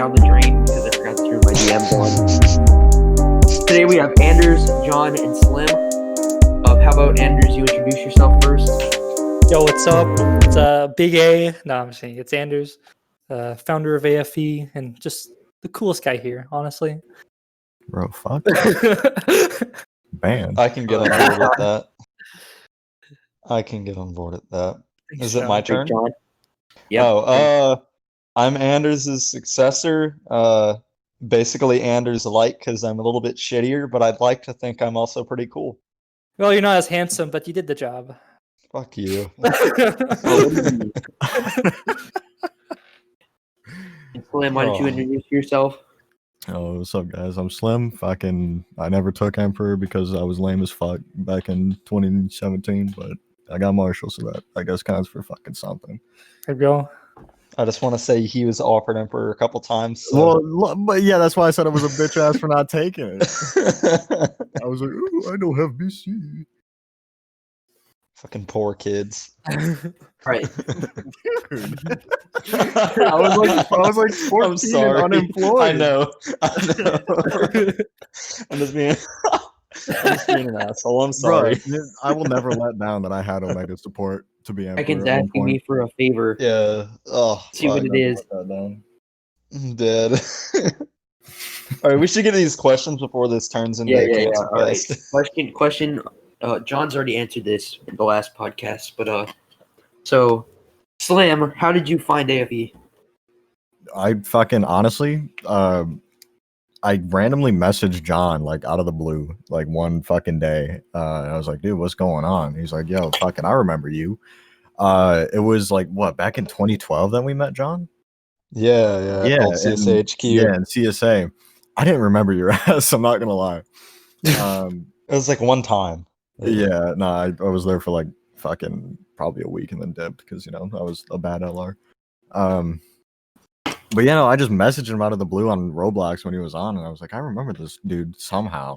down the drain because I forgot to turn my DMs on. Today we have Anders, John, and Slim. How about Anders? You introduce yourself first. Yo, what's up? It's Big A. No, I'm saying it's Anders, founder of AFE, and just the coolest guy here, honestly. Bro, fuck. Banned. I can get on board with that. I can get on board with that. Is it my turn? John. Yep. Oh, I'm Anders' successor. Basically Anders light because I'm a little bit shittier, but I'd like to think I'm also pretty cool. Well, you're not as handsome, but you did the job. Fuck you. Slim, why don't you introduce yourself? Oh, what's up, guys? I'm Slim. I never took Emperor because I was lame as fuck back in 2017, but I got Marshall, so that I guess counts for fucking something. There you go. I just want to say he was offered Emperor a couple times. So. Well, but yeah, that's why I said I was a bitch ass for not taking it. I was like, ooh, I don't have BC. Fucking poor kids. Right. I was like 14 I'm sorry. and unemployed. I know. I'm just being an asshole. I'm sorry. Bro, I will never let down that I had Omega support to be Emperor. Megan's asking me for a favor. Yeah. Oh, see what it is. I'm dead. All right, we should get these questions before this turns into a cancer fest. All right. Question. John's already answered this in the last podcast, but so Slam, how did you find AFE? I fucking honestly, I randomly messaged John like out of the blue, like one fucking day. I was like, dude, what's going on? He's like, yo, fucking, I remember you. It was like what, back in 2012 that we met John? Yeah. Called CSHQ. Yeah, and CSA. I didn't remember your ass. I'm not gonna lie. It was like one time. Yeah, no, I was there for like fucking probably a week and then dipped because I was a bad LR. But yeah, no, I just messaged him out of the blue on Roblox when he was on, and I was like, I remember this dude somehow.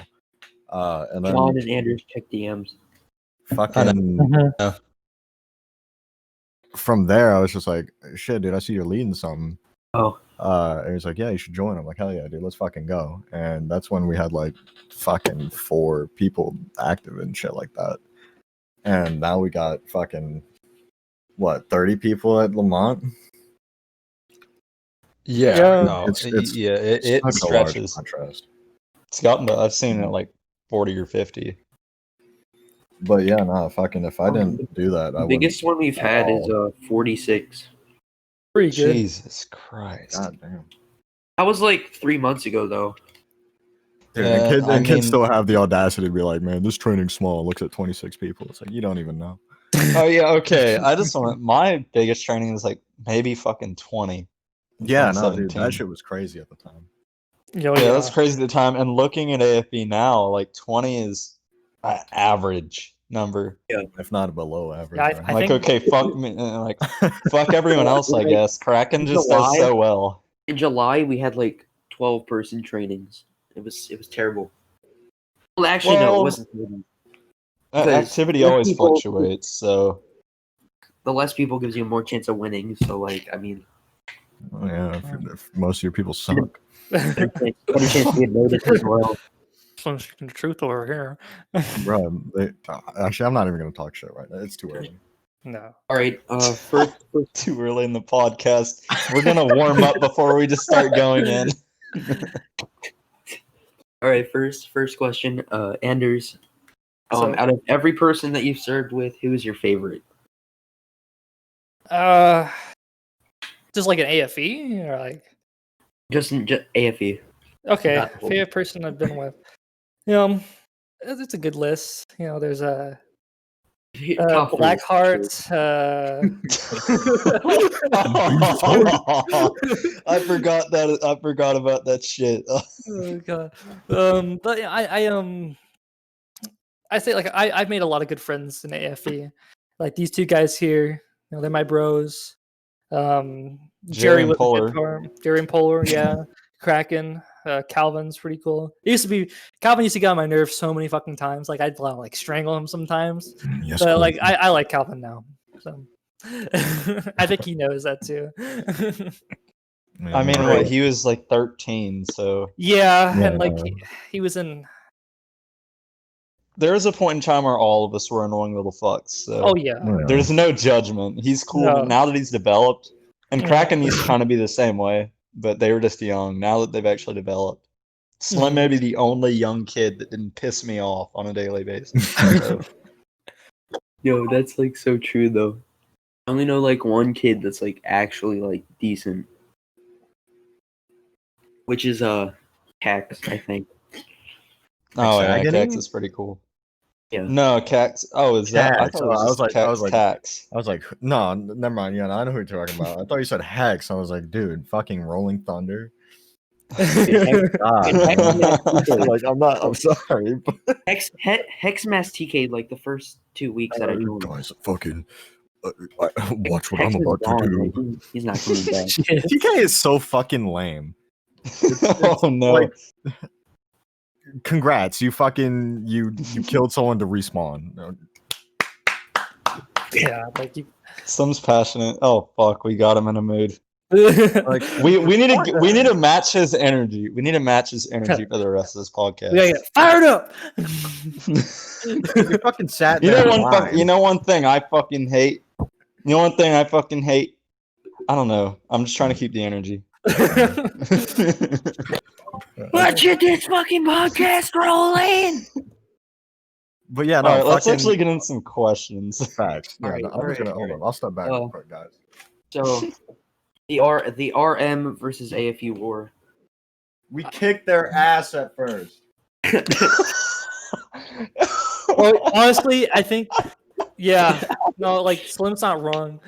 And then John and Anders check DMs. Fucking from there, I was just like, shit, dude, I see you're leading something. Oh. And he's like, yeah, you should join. I'm like, hell yeah, dude, let's fucking go. And that's when we had like fucking 4 people active and shit like that. And now we got fucking 30 people at Lamont. Yeah, no, it stretches. It's gotten to, I've seen it like 40 or 50. But yeah, no, fucking if I didn't do that, the biggest one we've had is 46. Pretty good. Jesus Christ. God damn. That was like 3 months ago, though. Dude, and kids still have the audacity to be like, man, this training's small. It looks at 26 people. It's like, you don't even know. Oh, yeah, okay. I just want my biggest training is like maybe fucking 20. Yeah, no, dude, that shit was crazy at the time. Yeah, that's crazy at the time. And looking at AFB now, like 20 is an average number. Yeah, if not below average. Yeah, I like, think... okay, fuck me, like fuck everyone else, I guess. Kraken just does so well. In July, we had like 12-person trainings. It was terrible. Well, actually, no, it wasn't. Activity always fluctuates, so the less people gives you more chance of winning. So, like, I mean, oh, yeah, if most of your people suck. Better chance to get noticed as well. Some truth over here. Bro, actually, I'm not even going to talk shit right now. It's too early. No. All right. First, too early in the podcast. We're going to warm up before we just start going in. All right. First question. Anders, out of every person that you've served with, who is your favorite? Just like an AFE or like just AFE. Okay, favorite person I've been with. It's a good list. There's Black Hearts. I forgot that. I forgot about that shit. Oh god. But yeah, I say like I've made a lot of good friends in AFE. Like these 2 guys here, they're my bros. Jerry and Polar, yeah. Kraken, Calvin's pretty cool. Calvin used to get on my nerves so many fucking times. Like I'd like strangle him sometimes. Yes, but like I like Calvin now. So I think he knows that too. I mean, right. what, he was like 13, so Yeah, Yeah. and like he was in. there was a point in time where all of us were annoying little fucks. So Oh yeah. Yeah. there's no judgment. He's cool, No. but now that he's developed, and Yeah. Kraken used to kind of be the same way, but they were just young. Now that they've actually developed, Slim Mhm. may be the only young kid that didn't piss me off on a daily basis. So, Yo, that's like so true though. I only know like one kid that's like actually like decent, which is Cax, I think. oh yeah, Hexagony? Cax is pretty cool. Yeah. No, Cax. Oh, is that? I Cax. thought it was just I was like, Cax. I was like, no, never mind. Yeah, I know who you're talking about. I thought you said Hex. I was like, dude, fucking Rolling Thunder. God, man. Like, I'm sorry. But Hexmass TK like the first 2 weeks that I joined. guys, fucking watch what Hex I'm is about to gone, do. like, he's not coming back. Shit. TK is so fucking lame. Oh no! Like, congrats, you fucking you killed someone to respawn. Yeah, like you. Slim's passionate. Oh fuck, we got him in a mood. Like, We need to match his energy. We need to match his energy for the rest of this podcast. We gotta get fired up. you fucking sat You there. know blind. one thing I fucking hate. You know one thing I fucking hate. I don't know. I'm just trying to keep the energy. Let's get this fucking podcast rolling. But yeah, no, All right, let's fucking actually get into some questions. facts. Yeah, Alright, I'm just gonna hold on. I'll step back real quick, guys. So the RM versus AFU war. We kicked their ass at first. Well, honestly, I think, yeah, no, like Slim's not wrong.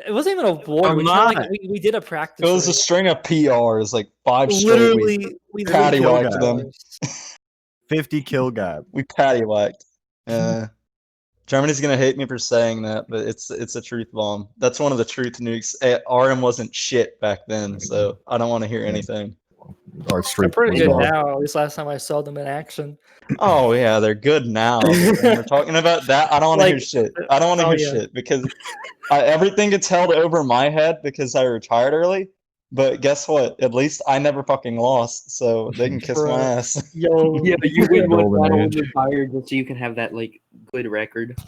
It wasn't even a war. I'm We, kinda, like, not. we did a practice. It was a race. string of PRs, like 5 straight. We patty literally whacked killed them. us. 50 kill gap. We patty whacked. Germany's gonna hate me for saying that, but it's a truth bomb. That's one of the truth nukes. RM wasn't shit back then, so I don't want to hear anything. Our They're streak pretty was good off. now. At least last time I saw them in action. Oh yeah, they're good now. But when we're talking about that, I don't want to Like, hear shit. I don't want to oh, hear yeah. shit because everything gets held over my head because I retired early. But guess what? At least I never fucking lost, so they can kiss Bro. my ass. Yo, Yeah, but you win one Golden battle age. when you're tired just so you can have that like good record.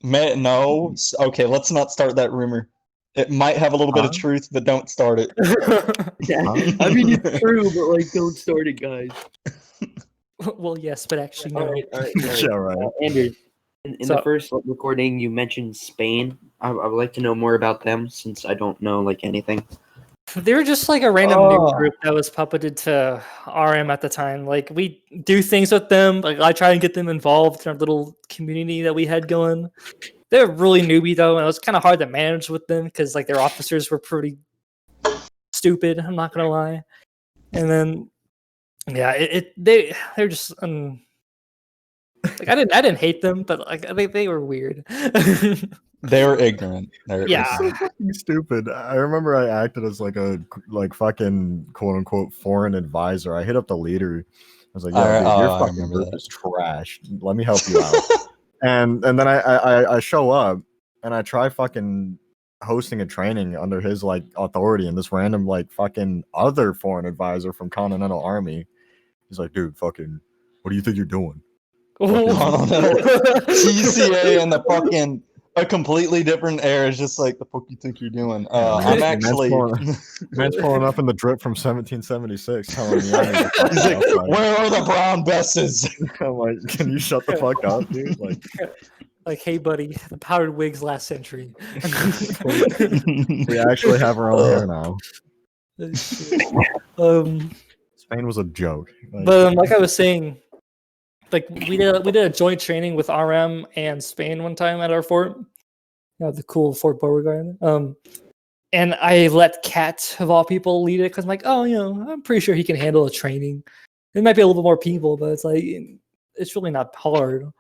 No, okay, let's not start that rumor. It might have a little bit of Huh? truth, but don't start it. Yeah, I mean it's true, but like don't start it, guys. well, yes, but actually no. All right. Yeah, right. Anders, in So- the first recording, you mentioned Spain. I would like to know more about them since I don't know like anything. They were just like a random Oh. new group that was puppeted to RM at the time. Like we do things with them. Like I try and get them involved in our little community that we had going. They're really newbie though, and it was kind of hard to manage with them because like their officers were pretty stupid. I'm not gonna lie. And then yeah, they're just like I didn't hate them, but like they were weird. They were ignorant. Yeah. So fucking stupid. I remember I acted as like a fucking quote unquote foreign advisor. I hit up the leader. I was like, "Yo, Alright, dude, your I fucking remember group that. is trash. Let me help you out." and then I show up and I try fucking hosting a training under his like authority, and this random like fucking other foreign advisor from Continental Army. He's like, "Dude, fucking, what do you think you're doing?" TCA and the fucking a completely different air is just like the fuck you think you're doing. I'm actually. Man's pulling up in the drip from 1776, telling me, He's like, where are the brown besses? I'm like, can you shut the fuck up, dude? Like, like, hey, buddy, the powdered wigs last century. we actually have our own hair now. Spain was a joke. But like I was saying, like we did a joint training with RM and Spain one time at our fort. You know, the cool Fort Beauregard. And I let Kat, of all people, lead it because I'm like, oh, you know, I'm pretty sure he can handle a training. It might be a little bit more people, but it's like it's really not hard.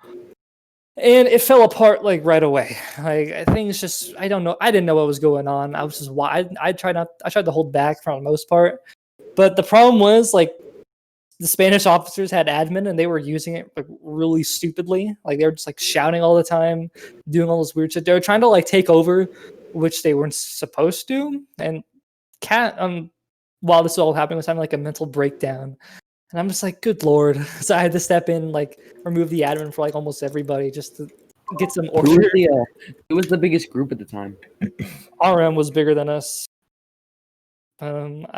And it fell apart like right away. Like things just, I don't know. I didn't know what was going on. I was just I tried to hold back for the most part. But the problem was like the Spanish officers had admin and they were using it like really stupidly. Like they were just like shouting all the time, doing all this weird shit. They were trying to like take over, which they weren't supposed to. And Kat, while this was all happening, was having like a mental breakdown. And I'm just like, good lord. So I had to step in, like remove the admin for like almost everybody just to get some order. Who was the biggest group at the time? RM was bigger than us. I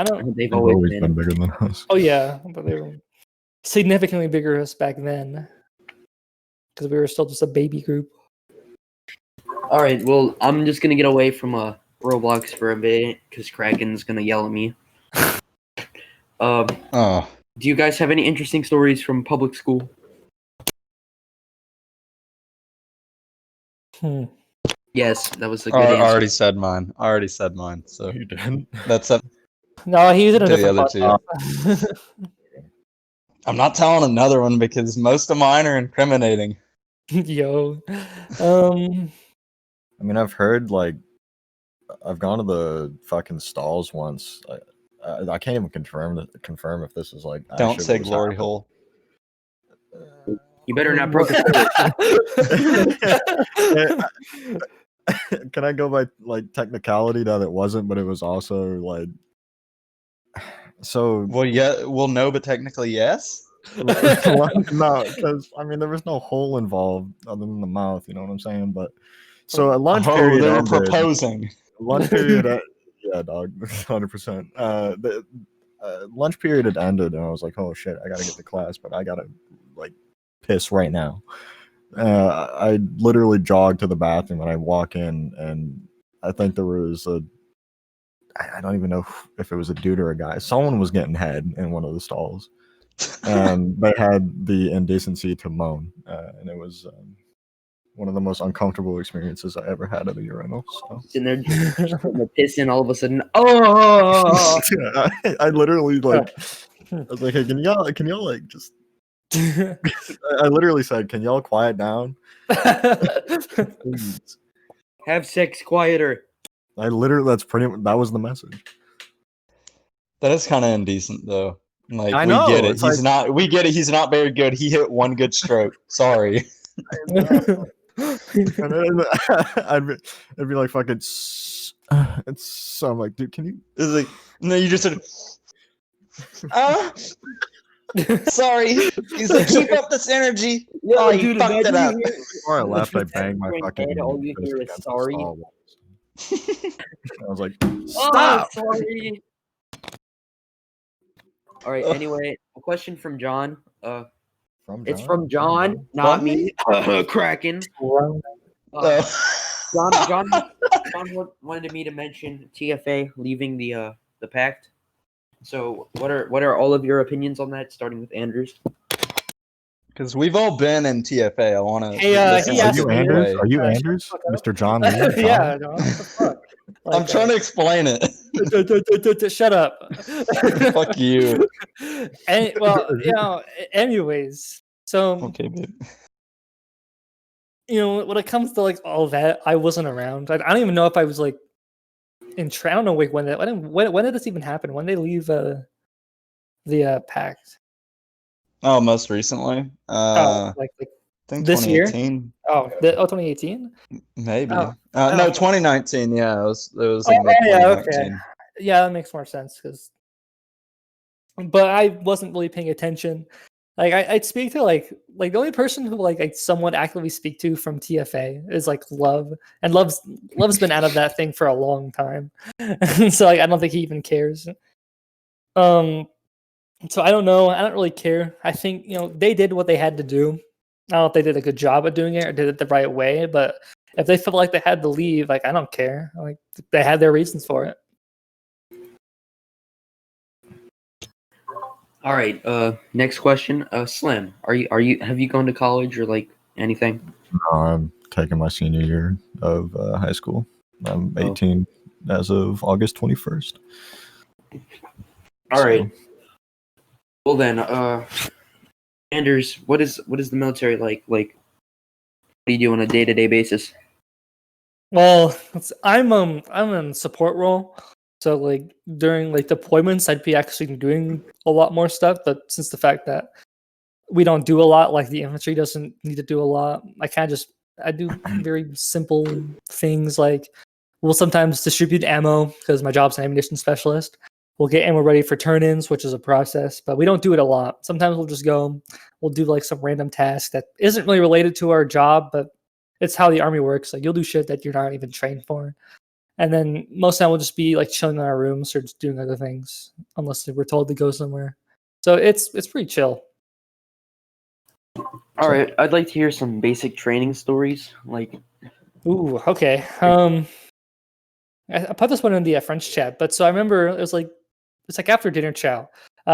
don't. They've They've always always been. been bigger than us. Oh yeah, but they were significantly bigger than us back then because we were still just a baby group. All right, well, I'm just gonna get away from Roblox for a bit because Kraken's gonna yell at me. Oh, Do you guys have any interesting stories from public school? Yes, that was a good I answer. already said mine. I already said mine. So You didn't. that's up No, he was in a to the different other two. podcast. I'm not telling another one because most of mine are incriminating. Yo, I mean, I've heard like I've gone to the fucking stalls once. I can't even confirm if this is like. Don't actually say what was glory happening. hole. You better not What- broke Can I go by like technicality that it wasn't, but it was also like so. Well, yeah, well, no, but technically yes. No, because I mean there was no hole involved other than the mouth. You know what I'm saying? But so a lunch Oh, period they were ended. proposing. Lunch period. Yeah, dog, 100%. The lunch period had ended, and I was like, "Oh shit, I gotta get to class, but I gotta like piss right now." I literally jogged to the bathroom, and I walk in, and I think there was I don't even know if it was a dude or a guy. Someone was getting head in one of the stalls, and they had the indecency to moan, and it was one of the most uncomfortable experiences I ever had at a urinal. So. in there, pissing. All of a sudden, oh! Yeah, I literally like I was like, hey, can y'all like just I literally said, can y'all quiet down? Please. Have sex quieter. I literally that was the message. That is kind of indecent, though. Like I we know, get it. it's He's like- not. We get it. He's not very good. He hit one good stroke. Sorry. And then I'd be like fucking it's so I'm like, dude, can you It's like no. You just said. Sorry. He's like, keep up this energy. Yo, Oh, you dude, fucked it imagine up. you hear- before I left I banged my Going fucking head, all you fist hear is against the sorry. stall walls. I was like, Oh, stop. sorry. All right. Ugh. Anyway, a question from John. It's John? from John, not From me. Kraken. Oh. John wanted me to mention TFA leaving the pact. So, what are all of your opinions on that? Starting with Anders. Because we've all been in TFA. I want to. Hey, he Are asked you me Anders? this. Are you Shut the Anders? fuck up. Mr. John Lee? Yeah, no, what the fuck? I'm trying to explain it. to shut up. Fuck you. And, well, anyways, so Okay, babe. when it comes to like all that, I wasn't around. I don't even know if I was like in I don't know like when did this even happen? When they leave the pact? Oh, most recently. Like I think this year? 2018. 2018? Maybe. Oh. No, Oh. 2019. Yeah, it was Oh, in mid yeah, 2019. okay. Yeah, that makes more sense but I wasn't really paying attention. Like I'd speak to like the only person who like I somewhat actively speak to from TFA is like Love, and Love's been out of that thing for a long time, so like I don't think he even cares. So I don't know. I don't really care. I think they did what they had to do. I don't know if they did a good job at doing it or did it the right way, but if they felt like they had to leave, like I don't care. Like they had their reasons for it. All right. Next question. Slim, have you gone to college or like anything? No, I'm taking my senior year of high school. I'm 18 as of August 21st. All right. Well then, Anders, what is the military like? Like, what do you do on a day-to-day basis? Well, I'm in support role, so like during like deployments, I'd be actually doing a lot more stuff. But since the fact that we don't do a lot, like the infantry doesn't need to do a lot, I do very simple things like we'll sometimes distribute ammo because my job's an ammunition specialist. we'll get ammo ready for turn-ins, which is a process, but we don't do it a lot. Sometimes we'll just go, we'll do like some random task that isn't really related to our job, but it's how the army works. Like you'll do shit that you're not even trained for. And then most of the time we'll just be like chilling in our rooms or just doing other things, unless we're told to go somewhere. So it's pretty chill. All right, I'd like to hear some basic training stories. Like, Ooh, okay. I put this one in the French chat, but so I remember it's like after dinner chow.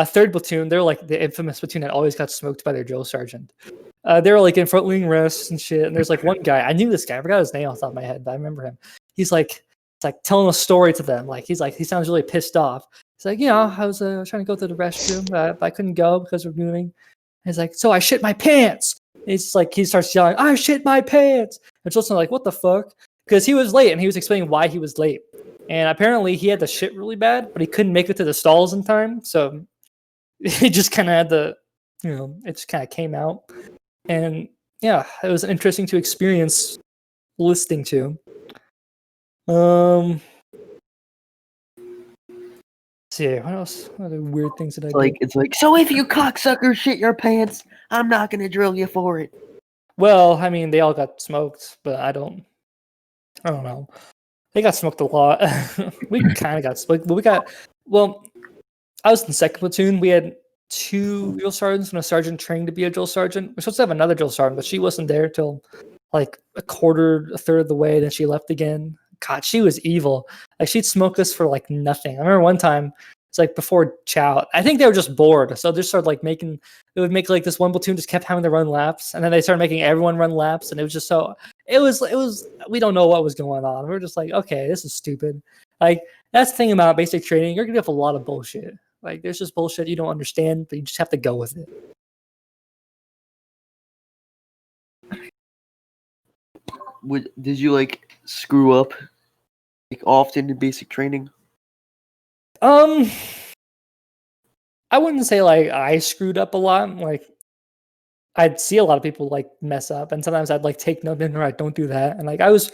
Third platoon, they're like the infamous platoon that always got smoked by their drill sergeant. They were like in front wing rests and shit. And there's like one guy, I knew this guy, I forgot his name off the top of my head, but I remember him. He's like, it's like telling a story to them. Like he sounds really pissed off. He's like, I was trying to go to the restroom, but I couldn't go because we're moving. And he's like, so I shit my pants. And it's like he starts yelling, I shit my pants. And Jolson's like, what the fuck? Because he was late and he was explaining why he was late. And apparently he had to shit really bad, but he couldn't make it to the stalls in time. So he just kind of had to, it just kind of came out. And yeah, it was interesting to experience listening to. Let's see, what else? What other weird things did I do? it's like, so if you cocksucker shit your pants, I'm not gonna drill you for it. Well, I mean, they all got smoked, but I don't know. They got smoked a lot. We kind of got smoked, but I was in the second platoon. We had 2 drill sergeants and a sergeant trained to be a drill sergeant. We're supposed to have another drill sergeant, but she wasn't there till like a third of the way. Then she left again. God, she was evil. Like she'd smoke us for like nothing. I remember one time, it's like before chow. I think they were just bored, so they started like they would make like this one platoon just kept having to run laps, and then they started making everyone run laps, and it was just so. It was. We don't know what was going on. We're just like, okay, this is stupid. Like that's the thing about basic training. You're gonna have a lot of bullshit. Like there's just bullshit you don't understand, but you just have to go with it. Did you like screw up like often in basic training? I wouldn't say like I screwed up a lot. Like I'd see a lot of people like mess up, and sometimes I'd like take note, no, I don't do that. And like I was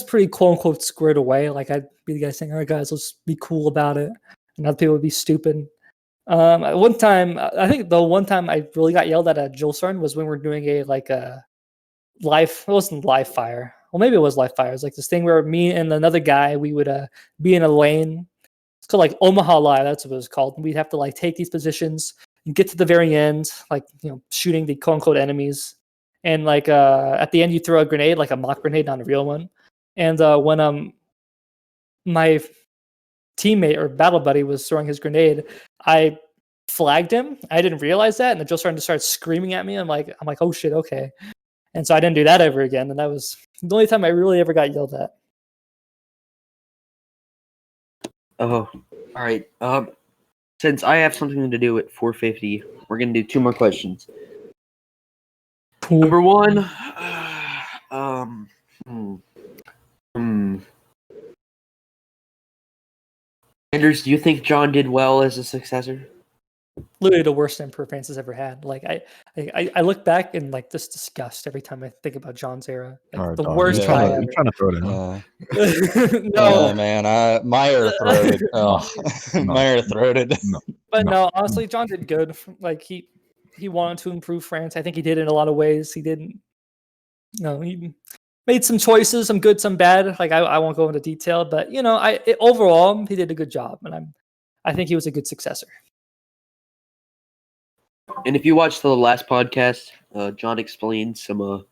pretty quote unquote squared away. Like I'd be the guy saying, "All right, guys, let's be cool about it," and other people would be stupid. One time, I think the one time I really got yelled at drill sergeant was when we were doing a live. It wasn't live fire. Well, maybe it was live fire. It was like this thing where me and another guy we would be in a lane. It's called like Omaha Live. That's what it was called. And we'd have to like take these positions and get to the very end, like shooting the quote unquote enemies. And like at the end, you throw a grenade, like a mock grenade, not a real one. And when my teammate or battle buddy was throwing his grenade, I flagged him. I didn't realize that, and the drill sergeant just started screaming at me. I'm like, oh shit, okay. And so I didn't do that ever again. And that was the only time I really ever got yelled at. Oh, all right. Since I have something to do at 4:50, we're gonna do 2 more questions. Cool. Number 1, Anders, do you think John did well as a successor? Literally the worst Emperor Francis ever had. Like I look back and like this disgust every time I think about John's era. Like All right, the dog, worst you're guy trying to throw it in. No, Yeah, man, Meyer throated. Oh, Meyer throated. but no, honestly, John did good. Like he wanted to improve France. I think he did in a lot of ways. He didn't. No, he made some choices, some good, some bad. Like I won't go into detail, but overall he did a good job, and I think he was a good successor. And if you watched the last podcast, John explained some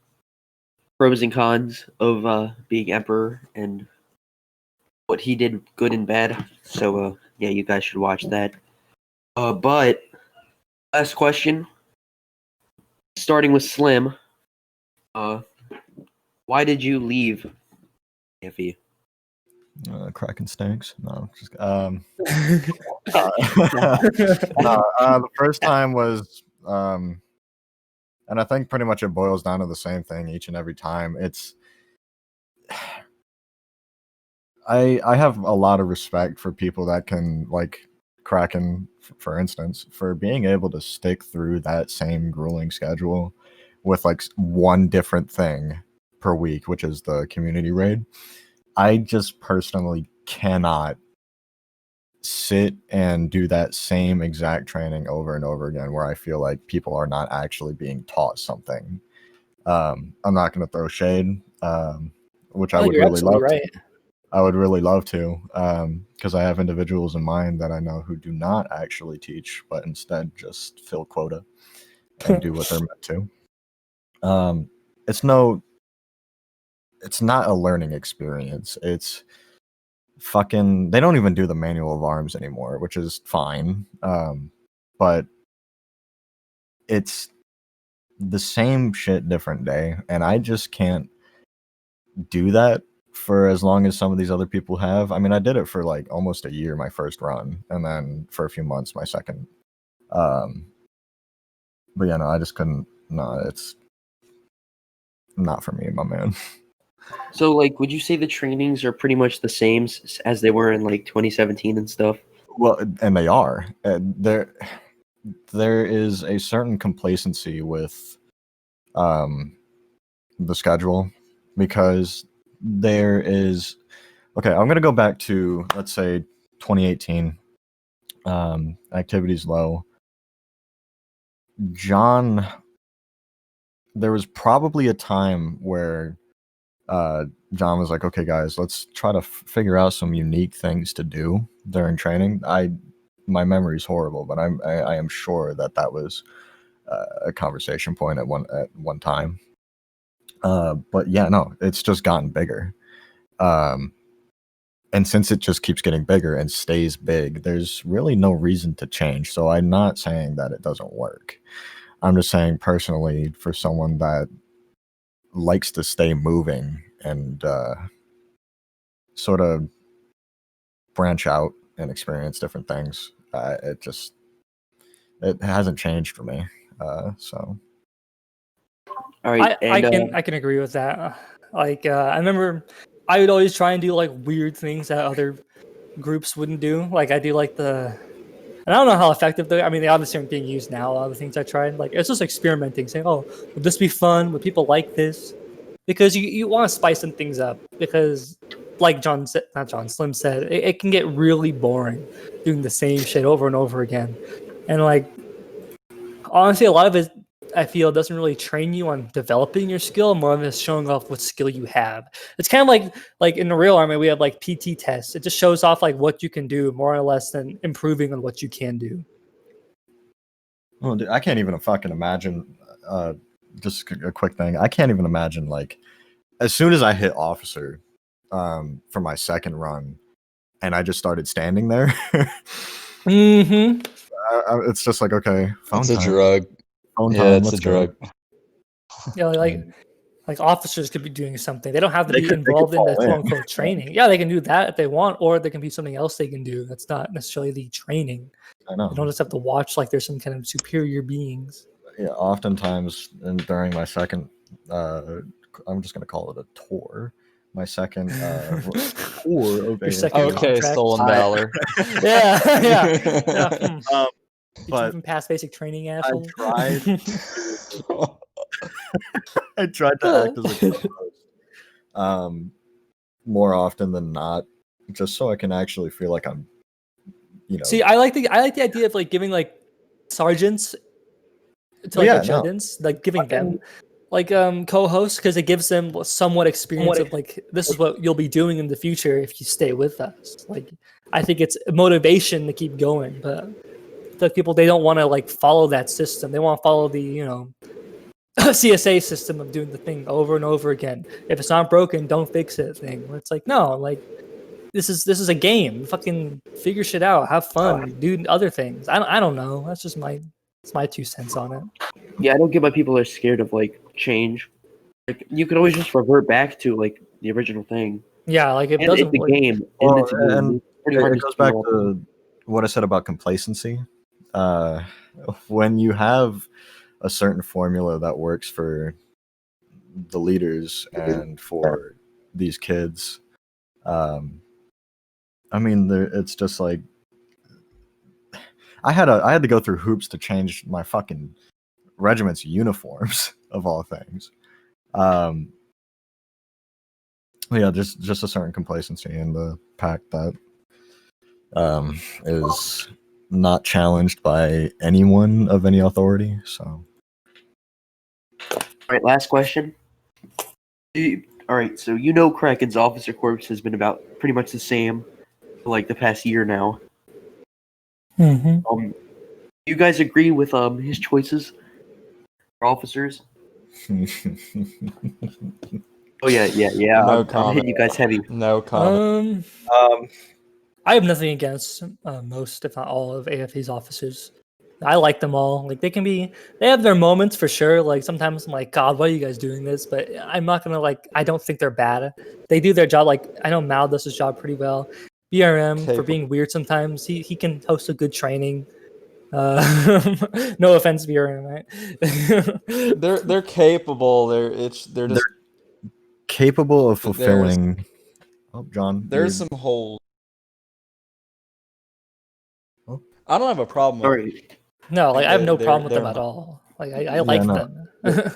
pros and cons of being emperor and what he did good and bad. So yeah, you guys should watch that. But last question, starting with Slim. Why did you leave AFE? Cracking stinks. No, just the first time was and I think pretty much it boils down to the same thing each and every time. It's I have a lot of respect for people that can, like Kraken, for instance, for being able to stick through that same grueling schedule with like one different thing per week, which is the community raid. I just personally cannot sit and do that same exact training over and over again, where I feel like people are not actually being taught something. I'm not going to throw shade, which I would you're really absolutely love right. to. I would really love to, because I have individuals in mind that I know who do not actually teach, but instead just fill quota and do what they're meant to. It's not a learning experience. It's fucking, they don't even do the manual of arms anymore, which is fine. But it's the same shit, different day. And I just can't do that for as long as some of these other people have. I mean, I did it for like almost a year, my first run, and then for a few months, my second. But yeah, no, I just couldn't. No, it's not for me, my man. So, like, would you say the trainings are pretty much the same as they were in like 2017 and stuff? Well, and they are. There is a certain complacency with the schedule, because there is. Okay, I'm gonna go back to, let's say, 2018. Activity's low. John, there was probably a time where John was like, okay, guys, let's try to figure out some unique things to do during training. My memory's horrible, but I am sure that was a conversation point at one time. But yeah, no, it's just gotten bigger. And since it just keeps getting bigger and stays big, there's really no reason to change. So I'm not saying that it doesn't work. I'm just saying, personally, for someone that likes to stay moving and sort of branch out and experience different things, it hasn't changed for me. So All right, I can agree with that. Like I remember I would always try and do like weird things that other groups wouldn't do. Like I do like and I don't know how effective they. I mean, they obviously aren't being used now. A lot of the things I tried, like it's just experimenting, saying, "Oh, would this be fun? Would people like this?" Because you want to spice some things up. Because, like Slim said, it can get really boring doing the same shit over and over again. And like honestly, a lot of it I feel doesn't really train you on developing your skill, more of it is showing off what skill you have. It's kind of like in the real army we have like PT tests. It just shows off like what you can do more or less than improving on what you can do. well, dude, I can't even fucking imagine. Just a quick thing, I can't even imagine, like, as soon as I hit officer for my second run and I just started standing there. Mm-hmm. It's just like, okay, phone It's a time. drug. Phone Yeah, time, it's let's a go. drug. Yeah, like officers could be doing something. They don't have to They be could involved in the fall in. quote unquote training. Yeah, they can do that if they want, or there can be something else they can do. That's not necessarily the training. I know. You don't just have to watch like there's some kind of superior beings. Yeah, oftentimes during my second, I'm just gonna call it a tour. My second tour of Your second AFU. Okay, contract. stolen valor. Yeah, yeah. Did you But even pass basic training, I asshole? tried. I tried to act as a co-host, more often than not, just so I can actually feel like I'm, See, I like the idea of like giving like sergeants to like adjutants, like giving them like co-hosts, because it gives them somewhat experience of like this is what you'll be doing in the future if you stay with us. Like I think it's motivation to keep going, but the people, they don't want to like follow that system. They want to follow the CSA system of doing the thing over and over again. If it's not broken, don't fix it thing. Where it's like, no, like this is a game. Fucking figure shit out. Have fun. Do other things. I don't know. That's just my 2 cents on it. Yeah, I don't get why people are scared of like change. Like you could always just revert back to like the original thing. Yeah, like it And doesn't. it's a Like, game, Well, and it's a game. and It's pretty hard it to goes screw back up. to what I said about complacency. When you have a certain formula that works for the leaders and for these kids, I mean, it's just like I had to go through hoops to change my fucking regiment's uniforms of all things. Yeah, just a certain complacency in the pack that is not challenged by anyone of any authority. So, All right, last question. All right, so Kraken's officer corps has been about pretty much the same for like the past year now. Mm-hmm. You guys agree with his choices for officers? Oh yeah. No I'm comment. hitting you guys heavy. No comment. I have nothing against most, if not all, of AFE's officers. I like them all. Like they have their moments for sure. Like sometimes I'm like, God, why are you guys doing this? But I'm not gonna I don't think they're bad. They do their job. Like I know Mal does his job pretty well. BRM for being weird sometimes. He can host a good training. No offense, BRM, right? They're capable. They're just capable of fulfilling. Oh, John, there's some holes. I don't have a problem with Right. No, I have no problem with them at all. Like I like them.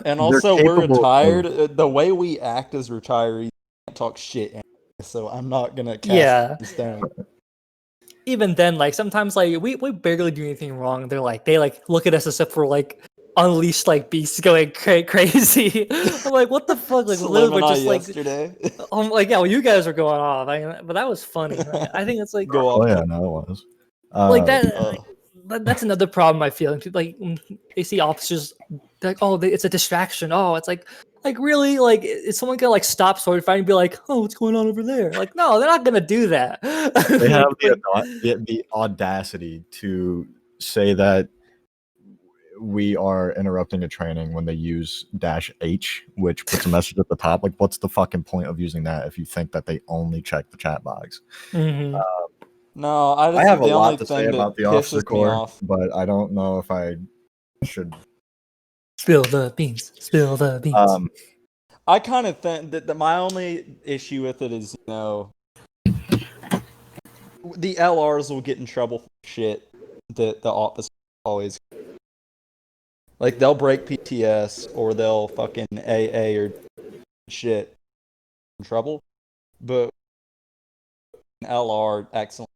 And also, we're retired. Of... The way we act as retirees, can't talk shit. So I'm not gonna cast this down. Even then, like sometimes, like we barely do anything wrong. They look at us as if we're like unleashed like beasts going crazy. I'm like, what the fuck? Like literally, we're just yesterday. I'm like, yeah, well, you guys are going off. But that was funny. I think it's like, go off. Oh yeah, no, it was. Like that. That's another problem I feel. Like when they see officers, they're like, oh, it's a distraction. Oh, it's like really, like is someone gonna like stop sword fighting and be like, oh, what's going on over there? Like, no, they're not gonna do that. They have the audacity to say that we are interrupting a training when they use -H, which puts a message at the top. Like, what's the fucking point of using that if you think that they only check the chat box? Mm-hmm. No, I have a lot to say about the officer corps, but I don't know if I should spill the beans. Spill the beans. I kind of think that my only issue with it is, the LRs will get in trouble for shit that the officers always. Like, they'll break PTS or they'll fucking AA or shit in trouble. But LR excellent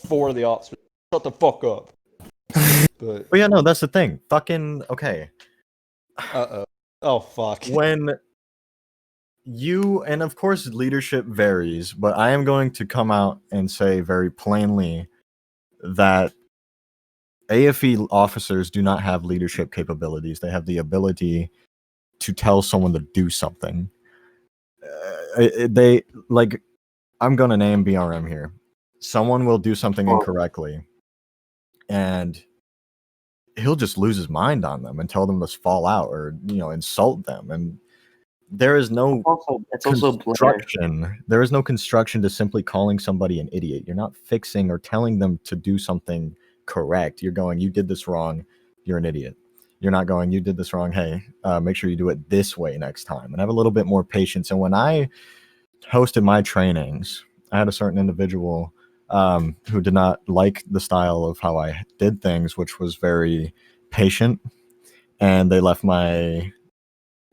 for the officers. Shut the fuck up. But yeah, no, that's the thing. Fucking okay. Oh fuck. When you, and of course leadership varies, but I am going to come out and say very plainly that AFE officers do not have leadership capabilities. They have the ability to tell someone to do something. They like, I'm going to name BRM here. Someone will do something incorrectly, and he'll just lose his mind on them and tell them to fall out or insult them. And there is no construction. There is no construction to simply calling somebody an idiot. You're not fixing or telling them to do something correct. You're going, you did this wrong, you're an idiot. You're not going, you did this wrong, hey, make sure you do it this way next time, and have a little bit more patience. And when I hosted my trainings, I had a certain individual who did not like the style of how I did things, which was very patient, and they left my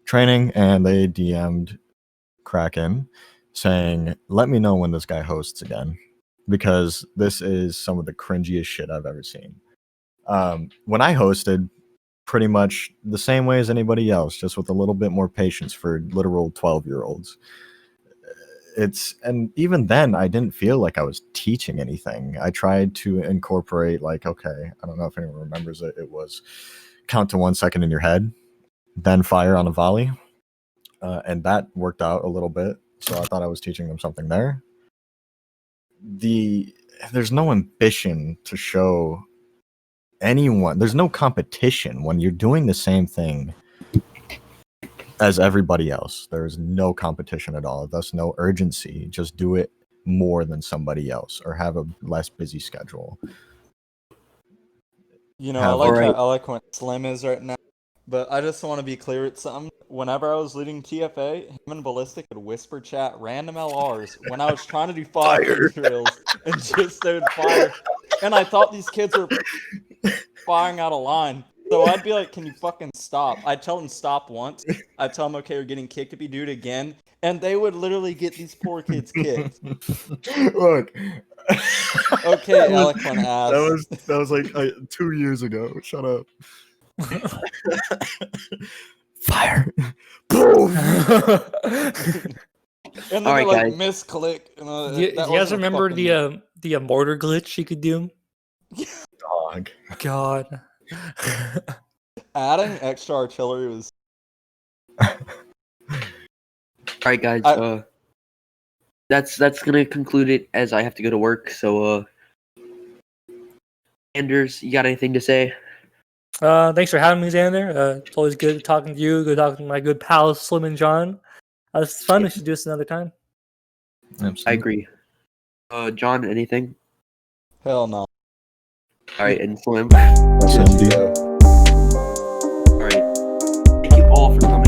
training and they DM'd Kraken saying, let me know when this guy hosts again, because this is some of the cringiest shit I've ever seen. When I hosted, pretty much the same way as anybody else, just with a little bit more patience for literal 12-year-olds. And even then I didn't feel like I was teaching anything. I tried to incorporate, like, okay, I don't know if anyone remembers it. It was count to 1 second in your head, then fire on a volley. And that worked out a little bit. So I thought I was teaching them something there. There's no ambition to show anyone. There's no competition when you're doing the same thing as everybody else. There's no competition at all. Thus no urgency. Just do it more than somebody else or have a less busy schedule. I like when Slim is right now. But I just want to be clear at something. Whenever I was leading TFA, him and Ballistic would whisper chat random LRs when I was trying to do fire drills, and just they would fire. And I thought these kids were firing out of line. So I'd be like, can you fucking stop? I'd tell them stop once. I'd tell them, okay, you're getting kicked if you do it again. And they would literally get these poor kids kicked. Look, Okay, eloquent ass. That was like 2 years ago. Shut up. Fire. Boom. And then Alright, it like guys. misclick. And, Do you that guys wasn't a remember fucking- the mortar glitch you could do? Dog. God. adding extra artillery was Alright, guys. That's gonna conclude it as I have to go to work. So, Anders, you got anything to say? Thanks for having me, Xander. It's always good talking to you. Good talking to my good pals, Slim and John. It's fun. We should do this another time. Absolutely. I agree. John, anything? hell no. Alright, and Slim. That's MD. Yeah. Alright. Thank you all for coming.